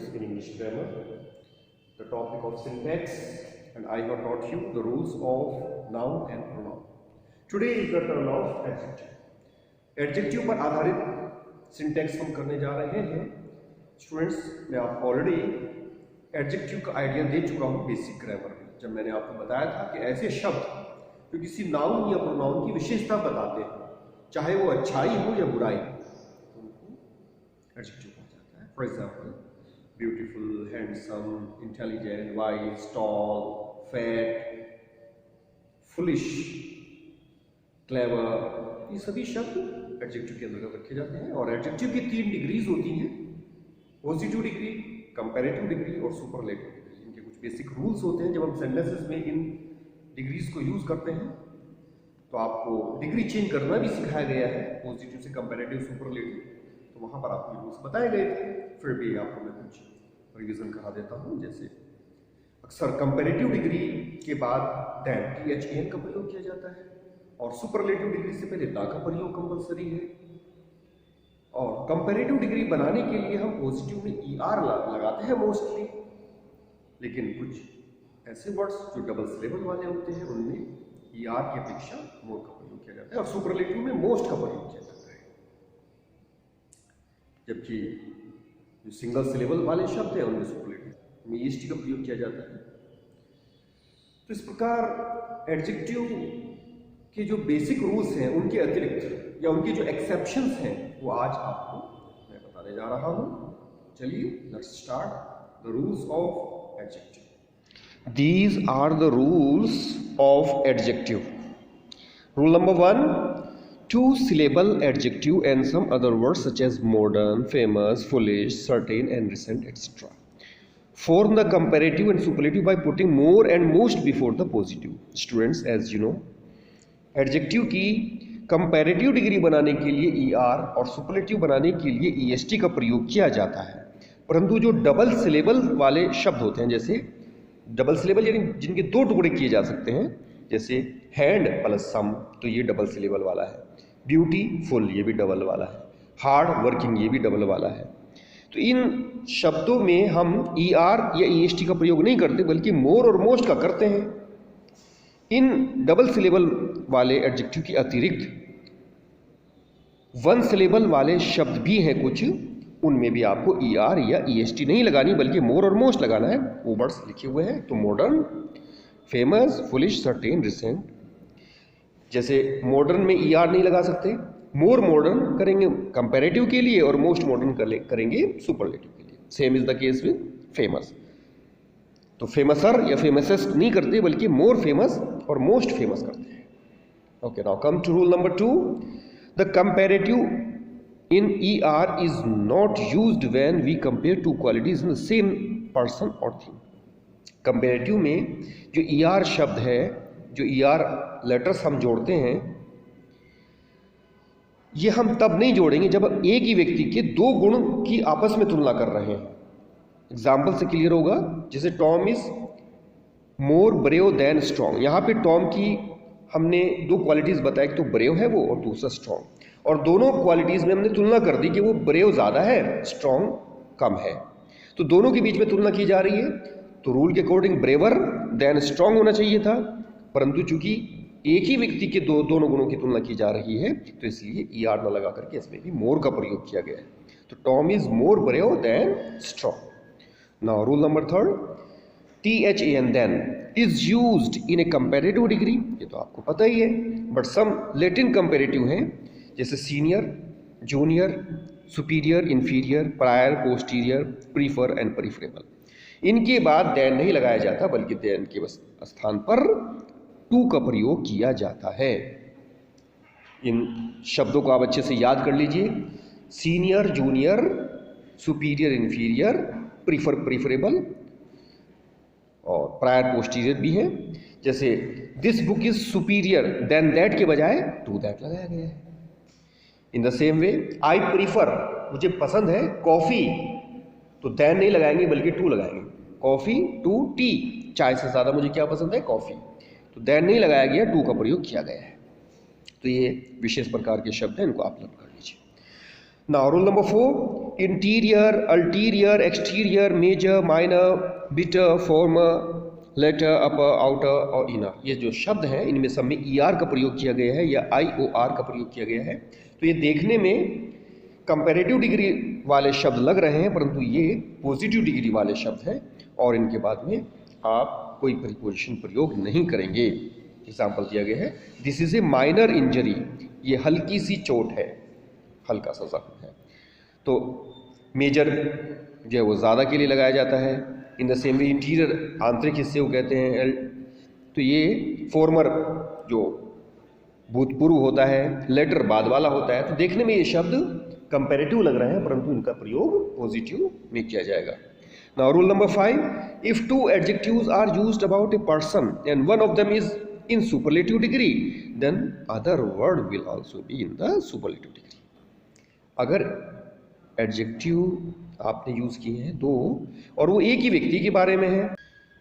in English grammar, the topic of syntax, and I have taught you the rules of noun and pronoun. Today is the turn of adjective. Adjective पर आधारित syntax हम करने जा रहे हैं. Students, मैं आपको ऑलरेडी एडजेक्टिव का आइडिया दे चुका हूँ बेसिक ग्रामर में, जब मैंने आपको बताया था कि ऐसे शब्द जो किसी नाउन या प्रोनाउन की विशेषता बताते हैं, चाहे वो अच्छाई हो या बुराई हो, उनको एडजेक्टिव कहा जाता है. For example, beautiful, handsome, intelligent, wise, tall, fat, foolish, clever, ये सभी शब्द एडजेक्टिव के अंतर्गत रखे जाते हैं. और एडजेक्टिव की 3 डिग्रीज होती हैं: पॉजिटिव डिग्री, कंपैरेटिव डिग्री और सुपरलेटिव डिग्री. इनके कुछ बेसिक रूल्स होते हैं. जब हम सेंटेंसेस में इन डिग्रीज को यूज करते हैं तो आपको डिग्री चेंज करना भी सिखाया गया है, पॉजिटिव से कंपैरेटिव, सुपरलेटिव. तो वहां पर आपको रूल्स बताए गए थे. फिर भी आपको मैं कुछ रिवीजन करा देता हूं. जैसे अक्सर कंपैरेटिव डिग्री के बाद दैन, THAN का प्रयोग किया जाता है, और सुपरलेटिव डिग्री से पहले दा का प्रयोग कंपलसरी है. और कंपैरेटिव डिग्री बनाने के लिए हम पॉजिटिव में ER लगाते हैं मोस्टली, लेकिन कुछ ऐसे वर्ड्स जो डबल सिलेबल वाले होते हैं उनमें ER की अपेक्षा मोर का प्रयोग किया जाता है, और सुपरलेटिव में मोस्ट का प्रयोग किया जाता है. जबकि जो सिंगल सिलेबल वाले शब्द हैं उनमें सुपरलेटिव में EST का प्रयोग किया जाता है. तो इस प्रकार एडजेक्टिव के जो बेसिक रूल्स हैं उनके अतिरिक्त या उनके जो एक्सेप्शंस हैं वो आज आपको मैं बताने जा रहा हूं. चलिए, let's start the rules of adjective. These are the rules of adjective. Rule number 1: 2-syllable adjective and some other words such as modern, famous, foolish, certain and recent, etc. form the comparative and superlative by putting more and most before the positive. Students, as you know, adjective की comparative degree बनाने के लिए ER और superlative बनाने के लिए EST का प्रयोग किया जाता है. परंतु जो डबल सिलेबल वाले शब्द होते हैं, जैसे डबल सिलेबल यानी जिनके 2 टुकड़े किए जा सकते हैं, जैसे हैंड प्लस सम, तो ये डबल सिलेबल वाला है. ब्यूटीफुल, ये भी डबल वाला है. हार्ड वर्किंग, ये भी डबल वाला है. तो इन शब्दों में हम ER या EST का प्रयोग नहीं करते, बल्कि मोर और मोस्ट का करते हैं. इन डबल सिलेबल वाले एडजेक्टिव के अतिरिक्त 1 सिलेबल वाले शब्द भी हैं कुछ, उनमें भी आपको ER या EST नहीं लगानी, बल्कि मोर और मोस्ट लगाना है. वो वर्ड्स लिखे हुए हैं. तो modern, famous, foolish, certain, recent. जैसे मॉडर्न में ER नहीं लगा सकते, मोर मॉडर्न करेंगे कंपैरेटिव के लिए और मोस्ट मॉडर्न करेंगे सुपरलेटिव के लिए. Same is the case with famous. तो फेमसर या फेमसेस्ट नहीं करते, बल्कि मोर फेमस और मोस्ट फेमस करते हैं. Okay, now come to rule number 2. The comparative in ER is not used when we compare 2 qualities in the same person और thing. Comparative में जो ER शब्द है, जो ER लेटर्स हम जोड़ते हैं, ये हम तब नहीं जोड़ेंगे जब एक ही व्यक्ति के 2 गुण की आपस में तुलना कर रहे हैं. एग्जाम्पल से क्लियर होगा. जैसे Tom is more brave than strong. यहाँ पे टॉम की हमने 2 क्वालिटीज बताई, एक तो ब्रेव है वो और दूसरा स्ट्रॉन्ग, और दोनों क्वालिटीज में हमने तुलना कर दी कि वो ब्रेव ज़्यादा है, स्ट्रॉन्ग कम है. तो दोनों के बीच में तुलना की जा रही है. तो रूल के अकॉर्डिंग ब्रेवर देन स्ट्रॉन्ग होना चाहिए था, परंतु चूंकि एक ही व्यक्ति के दोनों गुणों की तुलना की जा रही है, तो इसलिए ER न लगा करके इसमें भी मोर का प्रयोग किया गया है. तो Tom is more brave than strong. Now rule number 3: THAN then is used in a comparative degree. ये तो आपको पता ही है, but some Latin comparative हैं, जैसे senior, junior, superior, inferior, prior, posterior, prefer and preferable. इनके बाद देन नहीं लगाया जाता, बल्कि देन के स्थान पर टू का प्रयोग किया जाता है. इन शब्दों को आप अच्छे से याद कर लीजिए. Senior, junior, superior, inferior, prefer, preferable और प्रायर, पोस्टीरियर भी हैं. जैसे this book is superior than that के बजाय टू दैट लगाया गया है. In the same way, I prefer, मुझे पसंद है कॉफी, तो देन नहीं लगाएंगे बल्कि टू लगाएंगे. कॉफी टू टी, चाय से ज्यादा मुझे क्या पसंद है, कॉफी, तो देन नहीं लगाया गया, टू का प्रयोग किया गया है. तो ये विशेष प्रकार के शब्द हैं, इनको आप लर्न कर लीजिए. Now rule number 4: interior, ulterior, exterior, major, minor, bitter, former, latter, upper, outer और इनर, ये जो शब्द हैं इनमें सब में ER का प्रयोग किया गया है या IOR का प्रयोग किया गया है। तो ये देखने में कंपैरेटिव डिग्री वाले शब्द लग रहे हैं, परंतु ये पॉजिटिव डिग्री वाले शब्द हैं और इनके बाद में आप कोई प्रीपोजिशन प्रयोग नहीं करेंगे। एग्जाम्पल दिया गया है, this is a minor injury, ये हल्की सी चोट है, हल्का सा जख्म है। तो मेजर जो है वो ज़्यादा के लिए लगाया जाता है। In the same way interior, आंतरिक हिस्से को कहते हैं। तो ये फॉर्मर जो भूतपूर्व होता है, लेटर बाद वाला होता है। तो देखने में ये शब्द कंपैरेटिव लग रहे हैं, परंतु इनका प्रयोग पॉजिटिव में किया जाएगा। Now rule number 5, if two adjectives are used about a person and one of them is in superlative degree, then other word will also be in the superlative degree. अगर एडजेक्टिव आपने use किए हैं दो और वो एक ही व्यक्ति के बारे में है,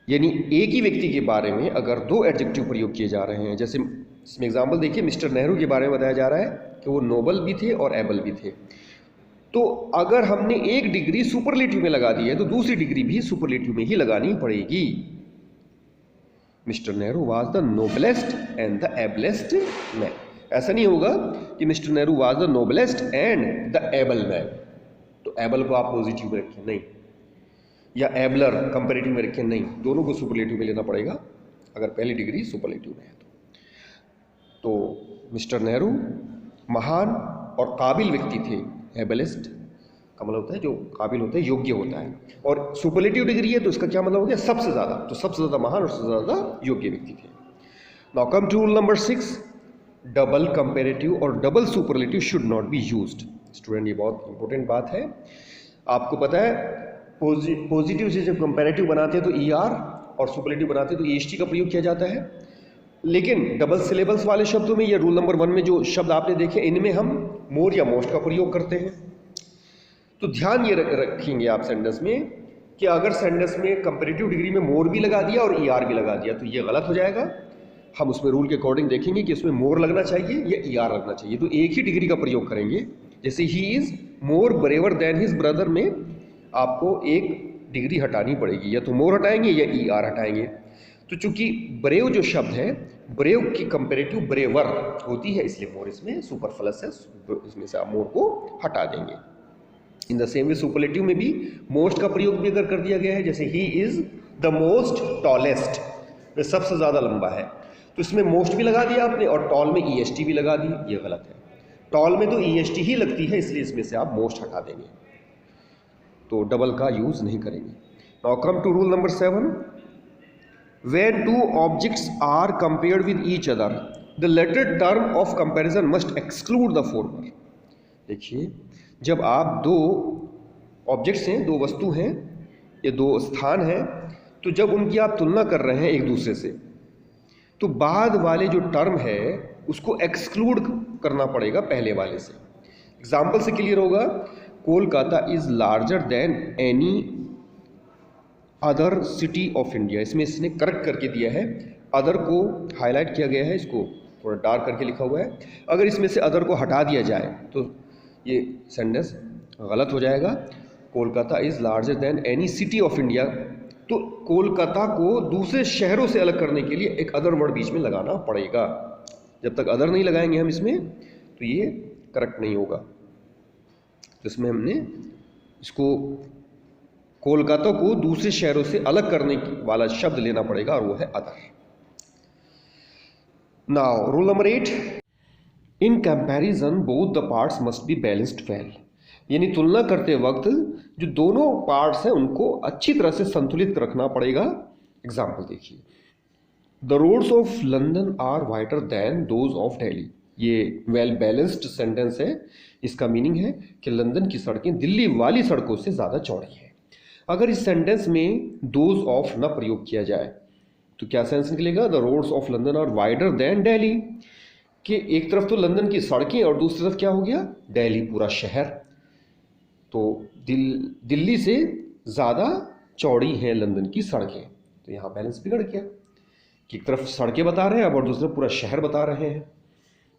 यानी एक ही व्यक्ति के बारे में अगर दो एडजेक्टिव प्रयोग किए जा रहे हैं, जैसे इसमें एग्जाम्पल देखिए, मिस्टर नेहरू के बारे में बताया जा रहा है कि वो नोबल भी थे और एबल भी थे। तो अगर हमने एक डिग्री सुपरलेटिव में लगा दी है तो दूसरी डिग्री भी सुपरलेटिव में ही लगानी पड़ेगी। Mister Nehru was the noblest and the ablest man. ऐसा नहीं होगा कि mister Nehru was the noblest and the able man, तो एबल को आप पॉजिटिव में रखें नहीं, या एबलर कंपैरेटिव में रखें नहीं, दोनों को सुपरलेटिव में लेना पड़ेगा अगर पहली डिग्री सुपरलेटिव में है तो मिस्टर नेहरू महान और काबिल व्यक्ति थे। एबलेस्ट का मतलब होता है जो काबिल होता है, योग्य होता है, और सुपरलेटिव डिग्री है तो इसका क्या मतलब हो गया, सबसे ज़्यादा। तो सबसे ज़्यादा महान और सबसे ज़्यादा योग्य व्यक्ति थे। Now come to rule number 6, double comparative और double superlative should not be used. Student, ये बहुत इंपॉर्टेंट बात है। आपको पता है पॉजिटिव से जब कंपैरेटिव बनाते हैं तो ER और सुपरलेटिव बनाते हैं तो EST का प्रयोग किया जाता है, लेकिन डबल सिलेबल्स वाले शब्दों में या रूल नंबर 1 में जो शब्द आपने देखे इनमें हम मोर या मोस्ट का प्रयोग करते हैं। तो ध्यान ये रखेंगे आप सेंटेंस में कि अगर सेंटेंस में कंपैरेटिव डिग्री में मोर भी लगा दिया और ER भी लगा दिया तो ये गलत हो जाएगा। हम उसमें रूल के अकॉर्डिंग देखेंगे कि उसमें मोर लगना चाहिए या ER लगना चाहिए। तो एक ही डिग्री का प्रयोग करेंगे, जैसे ही is more braver than his brother में आपको एक डिग्री हटानी पड़ेगी, या तो मोर हटाएंगे या ER हटाएंगे। तो चूंकि ब्रेव जो शब्द है, ब्रेव की कंपैरेटिव ब्रेवर होती है, इसलिए मोर इसमें सुपरफ्लस है, इसमें से आप मोर को हटा देंगे। इन द सेम वे सुपरलेटिव में भी मोस्ट का प्रयोग भी अगर कर दिया गया है, जैसे ही इज द मोस्ट टॉलेस्ट, वे सबसे ज्यादा लंबा है, तो इसमें मोस्ट भी लगा दिया आपने और टॉल में EST भी लगा दी, ये गलत है। टॉल में तो EST ही लगती है, इसलिए इसमें से आप मोस्ट हटा देंगे, तो डबल का यूज नहीं करेंगे। Now come to rule number 7, when two objects are compared with each other, the latter term of comparison must exclude the former। देखिए, जब आप दो ऑब्जेक्ट्स हैं, दो वस्तु हैं, ये दो स्थान हैं, तो जब उनकी आप तुलना कर रहे हैं एक दूसरे से, तो बाद वाले जो टर्म है उसको एक्सक्लूड करना पड़ेगा पहले वाले से। एग्जाम्पल से क्लियर होगा, Kolkata is larger than any other city of India. इसमें इसने करेक्ट करके दिया है, अदर को हाईलाइट किया गया है, इसको थोड़ा डार्क करके लिखा हुआ है। अगर इसमें से अदर को हटा दिया जाए तो ये सेंटेंस गलत हो जाएगा। Kolkata is larger than any city of India, तो कोलकाता को दूसरे शहरों से अलग करने के लिए एक अदर वर्ड बीच में लगाना पड़ेगा। जब तक अदर नहीं लगाएंगे हम इसमें तो ये करेक्ट नहीं होगा। तो इसमें हमने इसको कोलकाता को दूसरे शहरों से अलग करने वाला शब्द लेना पड़ेगा और वो है other. Now rule number 8, in comparison both the parts must be balanced well. यानी तुलना करते वक्त जो दोनों पार्ट्स हैं उनको अच्छी तरह से संतुलित रखना पड़ेगा। एग्जाम्पल देखिए, the roads of London are wider than those of Delhi. ये वेल बैलेंस्ड सेंटेंस है। इसका मीनिंग है कि लंदन की सड़कें दिल्ली वाली सड़कों से ज़्यादा चौड़ी है। अगर इस सेंटेंस में दोज ऑफ न प्रयोग किया जाए तो क्या सेंस निकलेगा, the roads of London are wider than Delhi, कि एक तरफ तो लंदन की सड़कें और दूसरी तरफ क्या हो गया, दिल्ली पूरा शहर। तो दिल्ली से ज़्यादा चौड़ी हैं लंदन की सड़कें, तो यहाँ बैलेंस बिगड़ गया कि एक तरफ सड़कें बता रहे हैं अब और दूसरी तरफ पूरा शहर बता रहे हैं।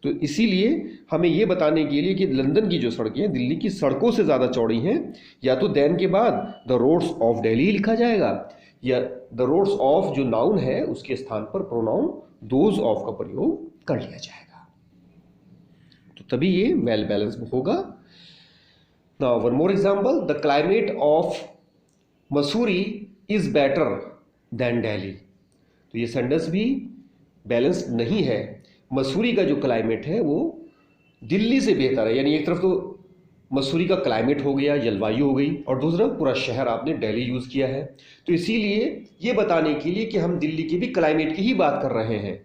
तो इसीलिए हमें ये बताने के लिए कि लंदन की जो सड़कें हैं दिल्ली की सड़कों से ज़्यादा चौड़ी हैं, या तो देन के बाद द रोड्स ऑफ दिल्ली लिखा जाएगा, या द रोड्स ऑफ जो नाउन है उसके स्थान पर प्रोनाउन दोज ऑफ का प्रयोग कर लिया जाएगा, तो तभी ये वेल बैलेंस होगा। Now one more example, the climate of Mussoorie is better than Delhi. तो ये सेंटेंस भी बैलेंस नहीं है। मसूरी का जो क्लाइमेट है वो दिल्ली से बेहतर है, यानी एक तरफ तो मसूरी का क्लाइमेट हो गया, जलवायु हो गई, और दूसरा पूरा शहर आपने दिल्ली यूज़ किया है। तो इसीलिए ये बताने के लिए कि हम दिल्ली के भी क्लाइमेट की ही बात कर रहे हैं,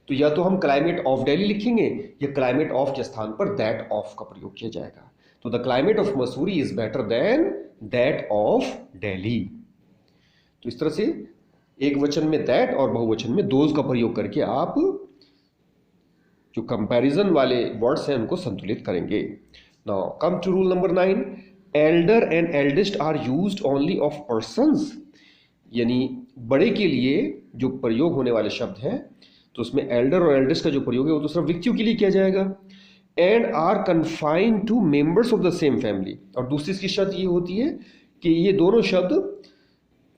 तो या तो हम क्लाइमेट ऑफ दिल्ली लिखेंगे या क्लाइमेट ऑफ के स्थान पर दैट ऑफ का प्रयोग किया जाएगा। तो the climate of Mussoorie is better than that of Delhi. तो इस तरह से एक वचन में दैट और बहुवचन में दोज का प्रयोग करके आप जो कंपैरिजन वाले वर्ड्स हैं उनको संतुलित करेंगे। Now come to rule number 9, elder and eldest are used only of persons. यानी बड़े के लिए जो प्रयोग होने वाले शब्द हैं तो उसमें एल्डर और एल्डेस्ट का जो प्रयोग है वो तो सिर्फ व्यक्तियों के लिए किया जाएगा। And are confined to members of the same family, और दूसरी इसकी शर्त ये होती है कि ये दोनों शब्द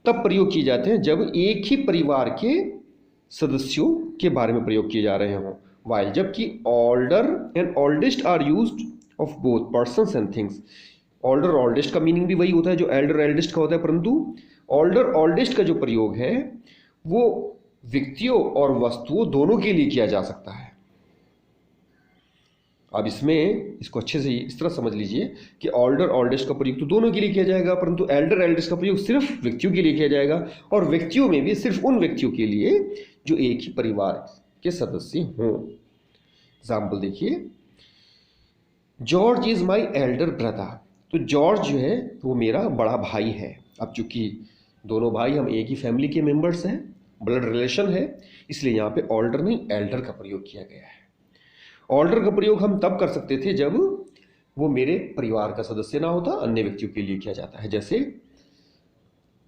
तब प्रयोग किए जाते हैं जब एक ही परिवार के सदस्यों के बारे में प्रयोग किए जा रहे हों। वाइल जबकि older and oldest are used of both persons and things. Older और ओल्डेस्ट का मीनिंग भी वही होता है जो एल्डर एल्डेस्ट का होता है, परंतु ऑल्डर ओल्डेस्ट का जो प्रयोग है वो व्यक्तियों और वस्तुओं दोनों के लिए किया जा सकता है। अब इसमें इसको अच्छे से इस तरह समझ लीजिए कि ऑल्डर ओल्डेस्ट का प्रयोग तो दोनों के लिए किया जाएगा, परंतु एल्डर एल्डेस्ट का प्रयोग सिर्फ व्यक्तियों के लिए किया जाएगा, और व्यक्तियों में भी सिर्फ उन व्यक्तियों के लिए जो एक ही परिवार के सदस्य हों। एग्जाम्पल देखिए, George is my elder brother. तो जॉर्ज जो है वो मेरा बड़ा भाई है। अब चूंकि दोनों भाई हम एक ही फैमिली के मेंबर्स हैं, ब्लड रिलेशन है, इसलिए यहाँ पे ऑल्डर नहीं एल्डर का प्रयोग किया गया है। ऑल्डर का प्रयोग हम तब कर सकते थे जब वो मेरे परिवार का सदस्य ना होता, अन्य व्यक्तियों के लिए किया जाता है। जैसे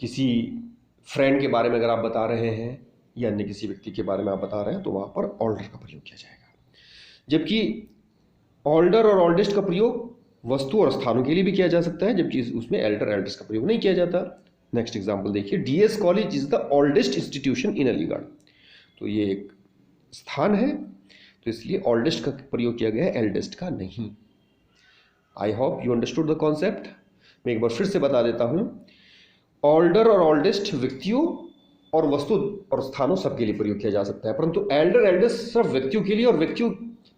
किसी फ्रेंड के बारे में अगर आप बता रहे हैं या अन्य किसी व्यक्ति के बारे में आप बता रहे हैं तो वहाँ पर ऑल्डर का प्रयोग किया जाएगा। जबकि ऑल्डर और ओल्डेस्ट का प्रयोग वस्तु और स्थानों के लिए भी किया जा सकता है, जबकि उसमें एल्डर एल्डेस्ट का प्रयोग नहीं किया जाता। नेक्स्ट एग्जाम्पल देखिए, DS college is the oldest institution इन अलीगढ़। तो ये एक स्थान है, तो इसलिए ओल्डेस्ट का प्रयोग किया गया है, एल्डेस्ट का नहीं। I hope you understood the concept. मैं एक बार फिर से बता देता हूँ, ऑल्डर और ओल्डेस्ट व्यक्तियों और वस्तु और स्थानों सबके लिए प्रयोग किया जा सकता है, परंतु एल्डर एल्डेस्ट सिर्फ व्यक्तियों के लिए, और व्यक्तियों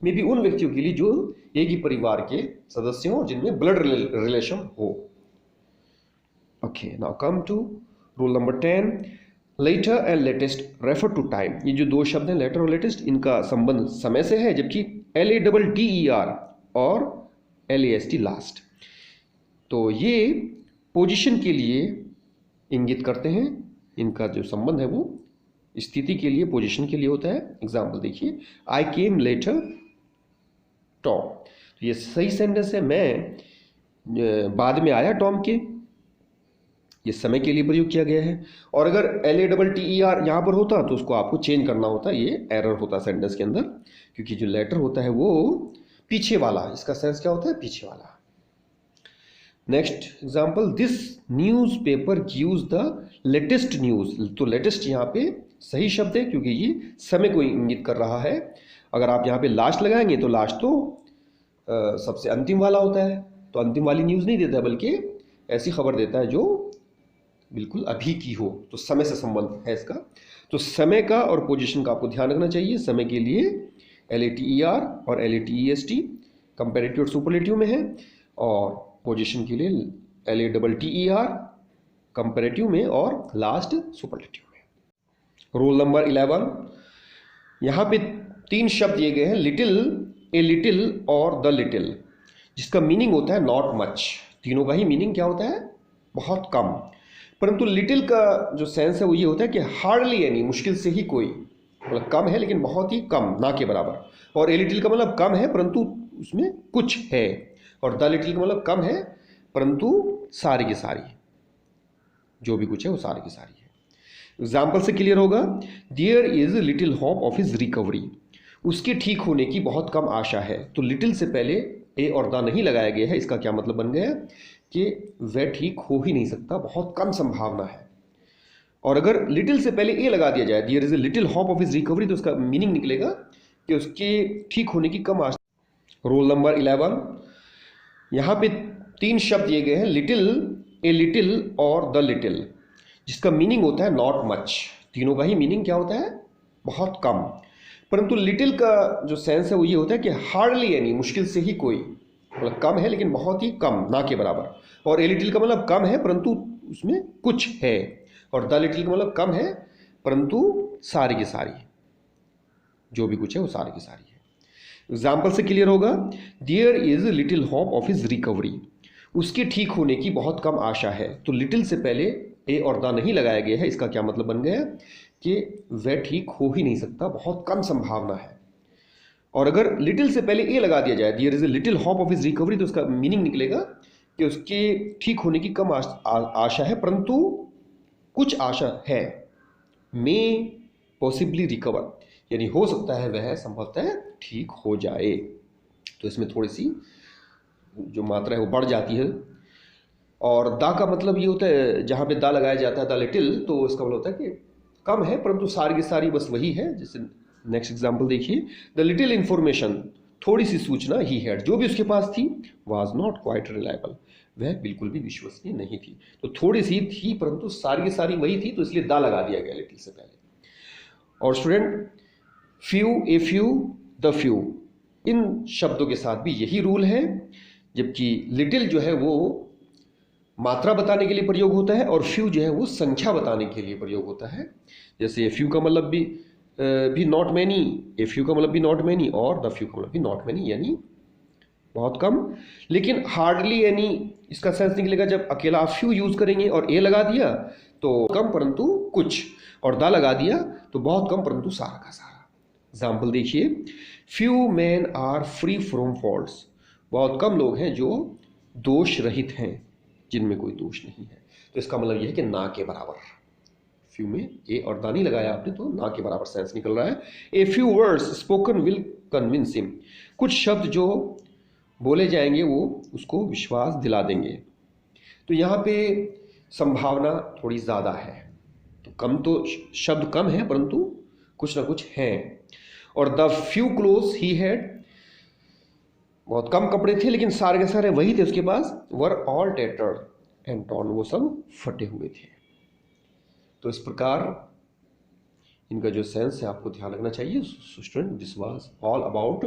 में भी उन व्यक्तियों के लिए जो एक ही परिवार के सदस्य हों जिनमें ब्लड रिलेशन हो। Okay, now come to rule number 10, later and latest refer to time. ये जो दो शब्द हैं लेटर और लेटेस्ट, इनका संबंध समय से है, जबकि LATTER और LAST लास्ट, तो ये पोजीशन के लिए इंगित करते हैं। इनका जो संबंध है वो स्थिति के लिए, पोजीशन के लिए होता है। एग्जाम्पल देखिए, आई केम लेटर टॉम। तो ये सही सेंटेंस है, मैं बाद में आया टॉम के, ये समय के लिए प्रयोग किया गया है। और अगर LATTER यहाँ पर होता तो उसको आपको चेंज करना होता, ये एरर होता सेंटेंस के अंदर, क्योंकि जो लेटर होता है वो पीछे वाला, इसका सेंस क्या होता है, पीछे वाला। Next example, this news paper gives the latest news. तो लेटेस्ट यहाँ पे सही शब्द है क्योंकि ये समय को इंगित कर रहा है। अगर आप यहाँ पे लास्ट लगाएंगे तो लास्ट तो सबसे अंतिम वाला होता है, तो अंतिम वाली न्यूज़ नहीं देता है, बल्कि ऐसी खबर देता है जो बिल्कुल अभी की हो, तो समय से संबंध है इसका। तो समय का और पोजीशन का आपको ध्यान रखना चाहिए। समय के लिए LATER और LATEST कंपैरेटिव और सुपरलेटिव में है, और पोजीशन के लिए LATTER कंपैरेटिव में और लास्ट सुपरलेटिव में। रूल नंबर 11, यहाँ पे 3 शब्द दिए गए हैं, लिटिल, ए लिटिल और द लिटिल, जिसका मीनिंग होता है नॉट मच। तीनों का ही मीनिंग क्या होता है, बहुत कम। परंतु लिटिल का जो सेंस है वो ये होता है कि हार्डली एनी, मुश्किल से ही कोई, मतलब कम है लेकिन बहुत ही कम, ना के बराबर। और ए लिटिल का मतलब कम है परंतु उसमें कुछ है, और द लिटिल का मतलब कम है परंतु सारी की सारी, जो भी कुछ है वो सारी की सारी है। एग्जाम्पल से क्लियर होगा, there is little hope of his recovery. उसके ठीक होने की बहुत कम आशा है। तो लिटिल से पहले ए और द नहीं लगाया गया है, इसका क्या मतलब बन गया कि वह ठीक हो ही नहीं सकता, बहुत कम संभावना है। और अगर लिटिल से पहले ए लगा दिया जाए, there is a little hope of his recovery, तो उसका मीनिंग निकलेगा कि उसके ठीक होने की कम आशा। रोल नंबर 11, यहाँ पे 3 शब्द दिए गए हैं, लिटिल, ए लिटिल और द लिटिल, जिसका मीनिंग होता है नॉट मच। तीनों का ही मीनिंग क्या होता है? बहुत कम। परंतु लिटिल का जो सेंस है वो ये होता है कि हार्डली एनी, मुश्किल से ही कोई, मतलब कम है लेकिन बहुत ही कम, ना के बराबर। और ए लिटिल का मतलब कम है परंतु उसमें कुछ है। और द लिटिल का मतलब कम है परंतु सारी की सारी, जो भी कुछ है वो सारी की सारी है। एग्जाम्पल से क्लियर होगा। There is little hope of his recovery, उसके ठीक होने की बहुत कम आशा है। तो लिटिल से पहले ए और द नहीं लगाया गया है, इसका क्या मतलब बन गया कि वह ठीक हो ही नहीं सकता, बहुत कम संभावना है। और अगर लिटिल से पहले ए लगा दिया जाए, there is a little hope of his recovery, तो उसका मीनिंग निकलेगा कि उसके ठीक होने की कम आशा है परंतु कुछ आशा है। मे पॉसिबली रिकवर, यानी हो सकता है वह संभवतः ठीक हो जाए। तो इसमें थोड़ी सी जो मात्रा है वो बढ़ जाती है। और दा का मतलब ये होता है, जहाँ पे दा लगाया जाता है द लिटिल, तो इसका मतलब होता है कि कम है परंतु सारी की सारी बस वही है। जैसे नेक्स्ट एग्जांपल देखिए, द लिटिल इंफॉर्मेशन, थोड़ी सी सूचना ही हैड, जो भी उसके पास थी, वाज नॉट क्वाइट रिलायबल, वह बिल्कुल भी विश्वसनीय नहीं थी। तो थोड़ी सी थी परंतु सारी की सारी वही थी, तो इसलिए दा लगा दिया गया लिटिल से पहले। और student, few, a few, the few, इन शब्दों के साथ भी यही रूल है। जबकि लिटिल जो है वो मात्रा बताने के लिए प्रयोग होता है और फ्यू जो है वो संख्या बताने के लिए प्रयोग होता है। जैसे ए फ्यू का मतलब भी नॉट मैनी, ए फ्यू का मतलब भी नॉट मैनी, और द फ्यू का मतलब भी नॉट मैनी, यानी बहुत कम। लेकिन हार्डली एनी, इसका सेंस निकलेगा जब अकेला आप फ्यू यूज करेंगे और ए लगा दिया तो कम परंतु कुछ, और द लगा दिया तो बहुत कम परंतु सारा का सारा। एग्जाम्पल देखिए, few man are free from faults, बहुत कम लोग हैं जो दोष रहित हैं, जिनमें कोई दोष नहीं है। तो इसका मतलब यह है कि ना के बराबर। फ्यू में ए और दा नहीं लगाया आपने तो ना के बराबर सेंस निकल रहा है। A few words spoken will convince him, कुछ शब्द जो बोले जाएंगे वो उसको विश्वास दिला देंगे। तो यहाँ पे संभावना थोड़ी ज़्यादा है। तो कम तो शब्द कम है परंतु कुछ ना कुछ है। और the few clothes he had, बहुत कम कपड़े थे लेकिन सारे के सारे वही थे उसके पास, वर ऑल टेटर्ड एंड टॉर्न, वो सब फटे हुए थे। तो इस प्रकार इनका जो सेंस है आपको ध्यान रखना चाहिए। Student, this was all about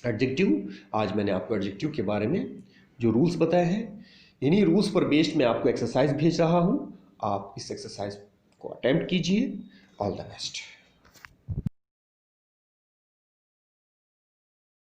adjective. आज मैंने आपको एडजेक्टिव के बारे में जो रूल्स बताए हैं, इन्हीं रूल्स पर बेस्ड मैं आपको एक्सरसाइज भेज रहा हूँ। आप इस एक्सरसाइज को अटेम्प्ट कीजिए। All the best.